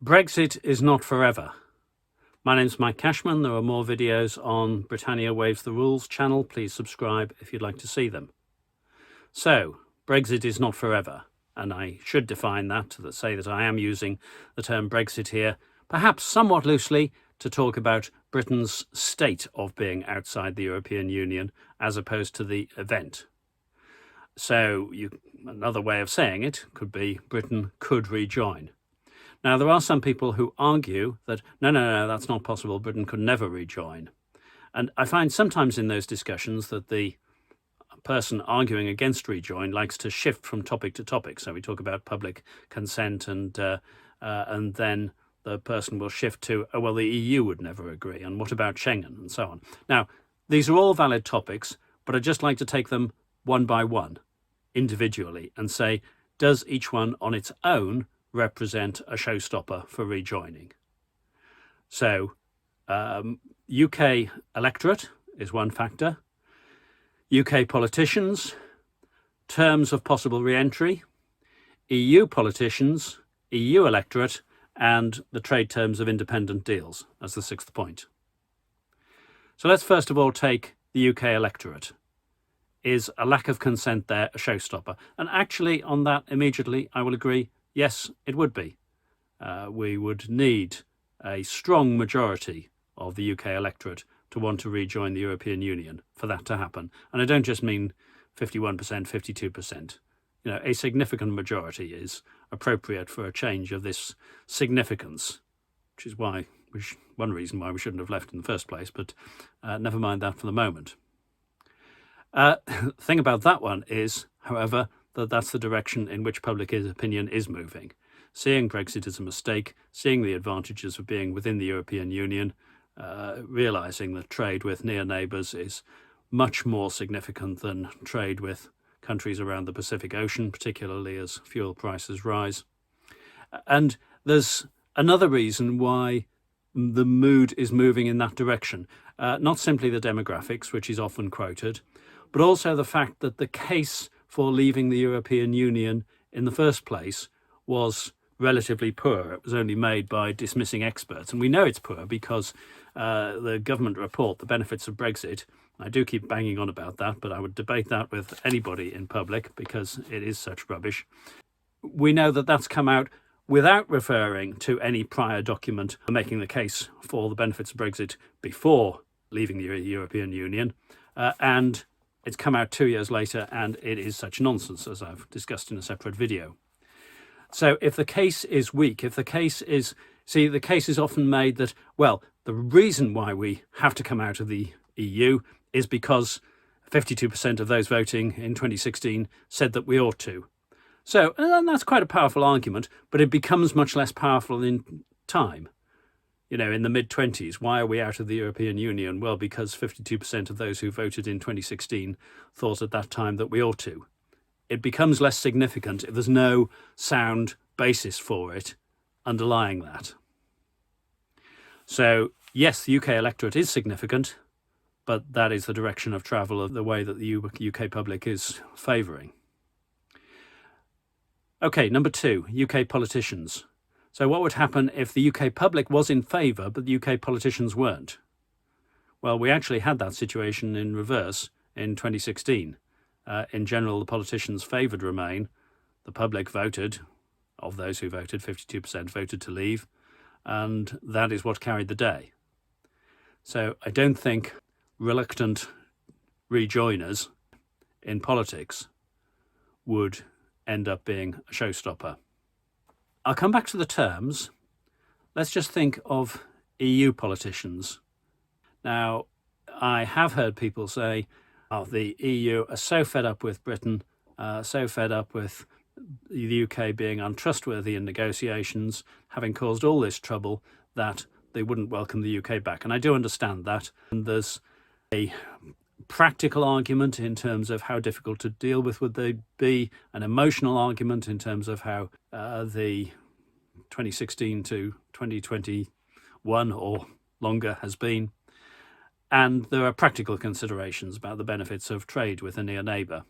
Brexit is not forever. My name's Mike Cashman. There are more videos on Britannia Waives the Rules channel. Please subscribe if you'd like to see them. So, Brexit is not forever, and I should define that to say that I am using the term Brexit here, perhaps somewhat loosely, to talk about Britain's state of being outside the European Union as opposed to the event. So, another way of saying it could be Britain could rejoin. Now, there are some people who argue that, no, that's not possible. Britain could never rejoin. And I find sometimes in those discussions that the person arguing against rejoin likes to shift from topic to topic. So we talk about public consent and then the person will shift to, oh, well, the EU would never agree. And what about Schengen and so on? Now, these are all valid topics, but I'd just like to take them one by one, individually, and say, does each one on its own represent a showstopper for rejoining? So UK electorate is one factor, UK politicians, terms of possible re-entry, EU politicians, EU electorate, and the trade terms of independent deals as the sixth point. So let's first of all take the UK electorate. Is a lack of consent there a showstopper? And actually on that immediately I will agree, yes, it would be. We would need a strong majority of the UK electorate to want to rejoin the European Union for that to happen. And I don't just mean 51%, 52%. A significant majority is appropriate for a change of this significance, which is why one reason why we shouldn't have left in the first place, but never mind that for the moment. The thing about that one is, however, that's the direction in which public opinion is moving. Seeing Brexit as a mistake, seeing the advantages of being within the European Union, realising that trade with near neighbours is much more significant than trade with countries around the Pacific Ocean, particularly as fuel prices rise. And there's another reason why the mood is moving in that direction. Not simply the demographics, which is often quoted, but also the fact that the case for leaving the European Union in the first place was relatively poor. It was only made by dismissing experts. And we know it's poor because the government report, The Benefits of Brexit, I do keep banging on about that, but I would debate that with anybody in public because it is such rubbish. We know that that's come out without referring to any prior document making the case for the benefits of Brexit before leaving the European Union. And it's come out 2 years later, and it is such nonsense, as I've discussed in a separate video. So if the case is weak, the case is often made that, well, the reason why we have to come out of the EU is because 52% of those voting in 2016 said that we ought to. So, and that's quite a powerful argument, but it becomes much less powerful in time. In the mid-20s, why are we out of the European Union? Well, because 52% of those who voted in 2016 thought at that time that we ought to. It becomes less significant if there's no sound basis for it underlying that. So, yes, the UK electorate is significant, but that is the direction of travel of the way that the UK public is favouring. Okay, number 2, UK politicians. So what would happen if the UK public was in favour, but the UK politicians weren't? Well, we actually had that situation in reverse in 2016. In general, the politicians favoured Remain. The public voted, of those who voted, 52% voted to leave, and that is what carried the day. So I don't think reluctant rejoiners in politics would end up being a showstopper. I'll come back to the terms. Let's just think of EU politicians. Now, I have heard people say, oh, the EU are so fed up with Britain, so fed up with the UK being untrustworthy in negotiations, having caused all this trouble, that they wouldn't welcome the UK back. And I do understand that. And there's a practical argument in terms of how difficult to deal with would they be, an emotional argument in terms of how the 2016 to 2021 or longer has been. And there are practical considerations about the benefits of trade with a near neighbour.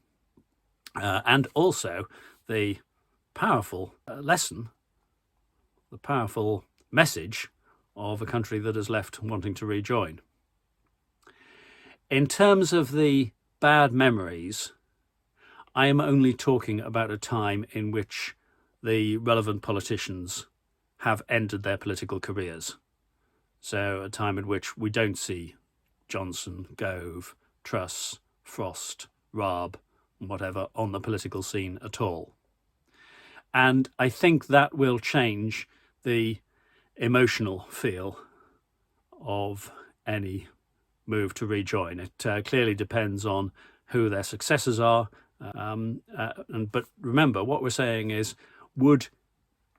And also the powerful lesson the powerful message of a country that is left wanting to rejoin. In terms of the bad memories, I am only talking about a time in which the relevant politicians have ended their political careers. So a time in which we don't see Johnson, Gove, Truss, Frost, Raab, whatever on the political scene at all. And I think that will change the emotional feel of any move to rejoin. It clearly depends on who their successors are. But remember, what we're saying is, would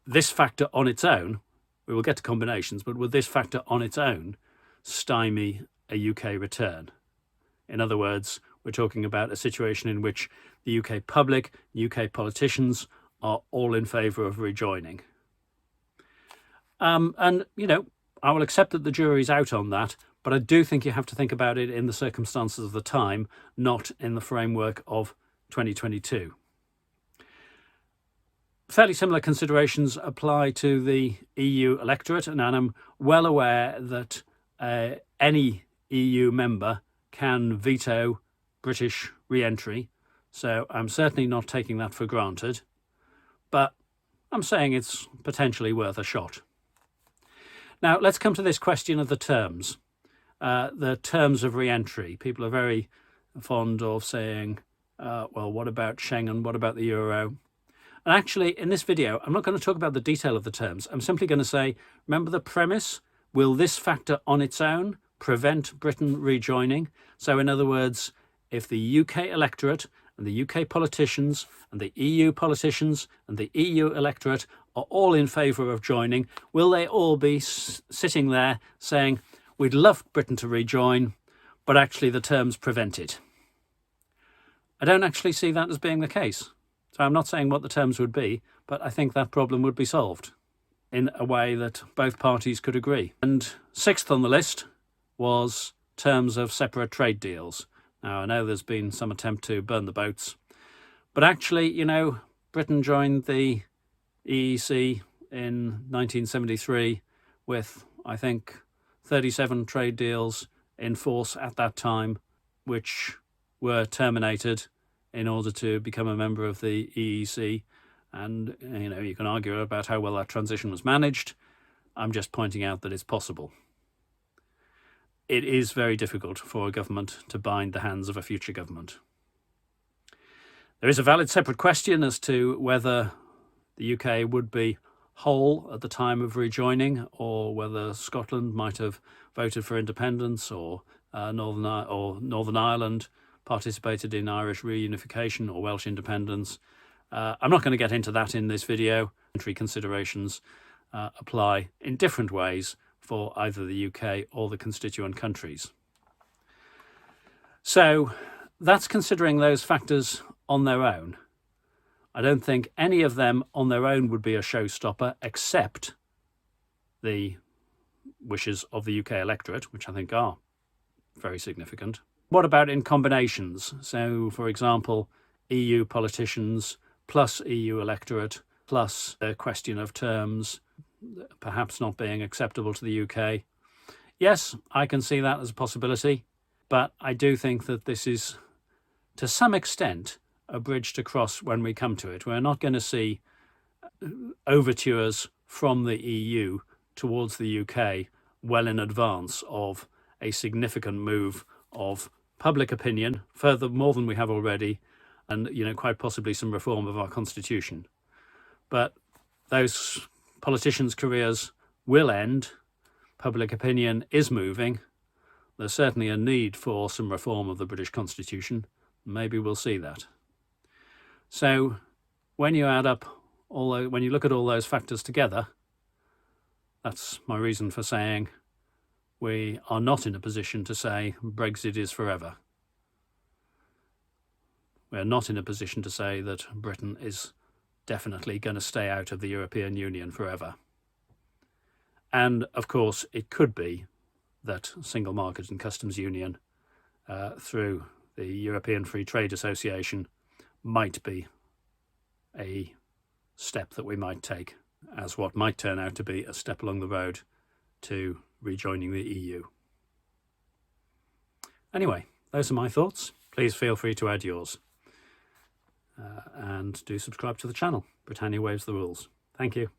this factor on its own, we will get to combinations, but would this factor on its own stymie a UK return? In other words, we're talking about a situation in which the UK public, UK politicians are all in favour of rejoining. And, you know, I will accept that the jury's out on that, but I do think you have to think about it in the circumstances of the time, not in the framework of 2022. Fairly similar considerations apply to the EU electorate, and I'm well aware that any EU member can veto British re-entry, so I'm certainly not taking that for granted, but I'm saying it's potentially worth a shot. Now, let's come to this question of the terms. The terms of re-entry. People are very fond of saying, well, what about Schengen? What about the euro? And actually, in this video, I'm not going to talk about the detail of the terms. I'm simply going to say, remember the premise? Will this factor on its own prevent Britain rejoining? So in other words, if the UK electorate and the UK politicians and the EU politicians and the EU electorate are all in favour of joining, will they all be sitting there saying, we'd love Britain to rejoin, but actually the terms prevent it? I don't actually see that as being the case. So I'm not saying what the terms would be, but I think that problem would be solved in a way that both parties could agree. And sixth on the list was terms of separate trade deals. Now, I know there's been some attempt to burn the boats, but actually, you know, Britain joined the EEC in 1973 with, I think, 37 trade deals in force at that time, which were terminated in order to become a member of the EEC. And, you know, you can argue about how well that transition was managed. I'm just pointing out that it's possible. It is very difficult for a government to bind the hands of a future government. There is a valid separate question as to whether the UK would be whole at the time of rejoining, or whether Scotland might have voted for independence, or Northern Ireland participated in Irish reunification or Welsh independence. I'm not going to get into that in this video. Entry considerations apply in different ways for either the UK or the constituent countries. So that's considering those factors on their own. I don't think any of them on their own would be a showstopper, except the wishes of the UK electorate, which I think are very significant. What about in combinations? So, for example, EU politicians plus EU electorate plus a question of terms perhaps not being acceptable to the UK. Yes, I can see that as a possibility, but I do think that this is, to some extent, a bridge to cross when we come to it. We're not going to see overtures from the EU towards the UK well in advance of a significant move of public opinion, further more than we have already, and, you know, quite possibly some reform of our constitution. But those politicians' careers will end. Public opinion is moving. There's certainly a need for some reform of the British Constitution. Maybe we'll see that. So when you add up when you look at all those factors together, that's my reason for saying we are not in a position to say Brexit is forever. We're not in a position to say that Britain is definitely going to stay out of the European Union forever. And of course, it could be that Single Market and Customs Union through the European Free Trade Association might be a step that we might take. as what might turn out to be a step along the road to rejoining the EU. Anyway, those are my thoughts. Please feel free to add yours. And do subscribe to the channel. Britannia Waves the Rules. Thank you.